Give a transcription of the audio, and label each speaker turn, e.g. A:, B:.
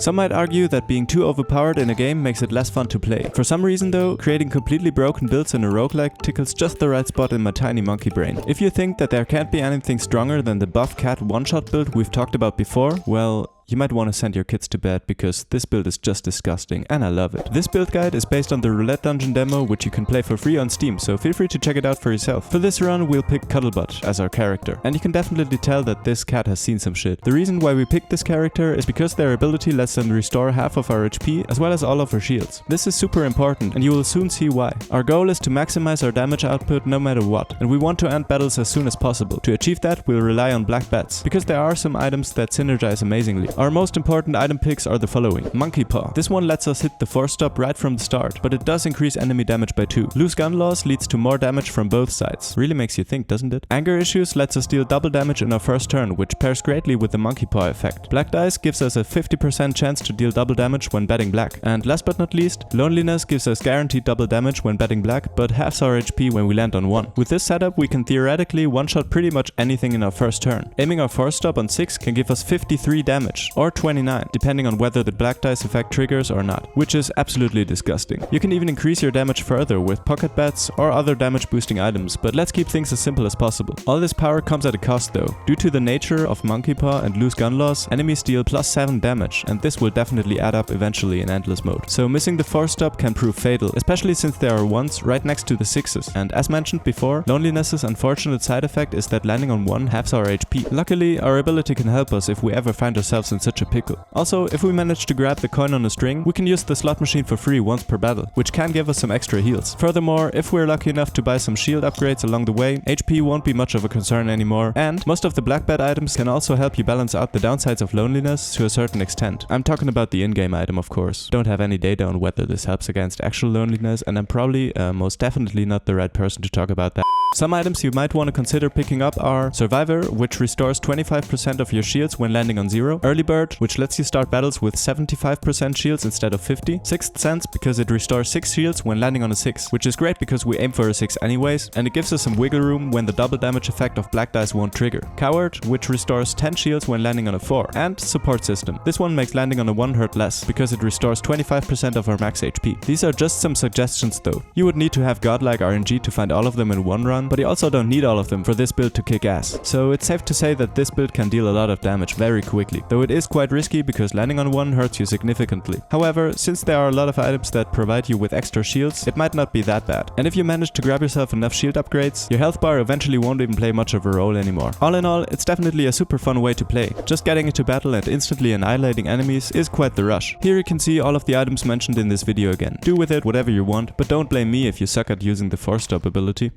A: Some might argue that being too overpowered in a game makes it less fun to play. For some reason though, creating completely broken builds in a roguelike tickles just the right spot in my tiny monkey brain. If you think that there can't be anything stronger than the buff cat one-shot build we've talked about before, well, you might want to send your kids to bed because this build is just disgusting and I love it. This build guide is based on the Roulette dungeon demo, which you can play for free on Steam, so feel free to check it out for yourself. For this run we'll pick Cuddlebutt as our character, and you can definitely tell that this cat has seen some shit. The reason why we picked this character is because their ability lets them restore half of our HP as well as all of our shields. This is super important and you will soon see why. Our goal is to maximize our damage output no matter what, and we want to end battles as soon as possible. To achieve that we'll rely on black bats, because there are some items that synergize amazingly. Our most important item picks are the following. Monkey Paw. This one lets us hit the force stop right from the start, but it does increase enemy damage by 2. Loose gun loss leads to more damage from both sides. Really makes you think, doesn't it? Anger Issues lets us deal double damage in our first turn, which pairs greatly with the Monkey Paw effect. Black Dice gives us a 50% chance to deal double damage when betting black. And last but not least, Loneliness gives us guaranteed double damage when betting black, but halves our HP when we land on 1. With this setup we can theoretically one-shot pretty much anything in our first turn. Aiming our force stop on 6 can give us 53 damage, or 29, depending on whether the black dice effect triggers or not, which is absolutely disgusting. You can even increase your damage further with pocket bats or other damage boosting items, but let's keep things as simple as possible. All this power comes at a cost though. Due to the nature of Monkey Paw and loose gun loss, enemies deal +7 damage, and this will definitely add up eventually in endless mode. So missing the force stop can prove fatal, especially since there are 1s right next to the 6s, and as mentioned before, Loneliness's unfortunate side effect is that landing on 1 halves our HP. Luckily, our ability can help us if we ever find ourselves in such a pickle. Also, if we manage to grab the coin on a string, we can use the slot machine for free once per battle, which can give us some extra heals. Furthermore, if we're lucky enough to buy some shield upgrades along the way, HP won't be much of a concern anymore, and most of the black bat items can also help you balance out the downsides of loneliness to a certain extent. I'm talking about the in-game item, of course. Don't have any data on whether this helps against actual loneliness, and I'm probably most definitely not the right person to talk about that. Some items you might want to consider picking up are Survivor, which restores 25% of your shields when landing on 0, Early Bird, which lets you start battles with 75% shields instead of 50, Sixth Sense, because it restores 6 shields when landing on a 6, which is great because we aim for a 6 anyways, and it gives us some wiggle room when the double damage effect of black dice won't trigger, Coward, which restores 10 shields when landing on a 4, and Support System. This one makes landing on a 1 hurt less, because it restores 25% of our max HP. These are just some suggestions though. You would need to have godlike RNG to find all of them in one run, but you also don't need all of them for this build to kick ass. So it's safe to say that this build can deal a lot of damage very quickly, though it is quite risky because landing on 1 hurts you significantly. However, since there are a lot of items that provide you with extra shields, it might not be that bad. And if you manage to grab yourself enough shield upgrades, your health bar eventually won't even play much of a role anymore. All in all, it's definitely a super fun way to play. Just getting into battle and instantly annihilating enemies is quite the rush. Here you can see all of the items mentioned in this video again. Do with it whatever you want, but don't blame me if you suck at using the force stop ability.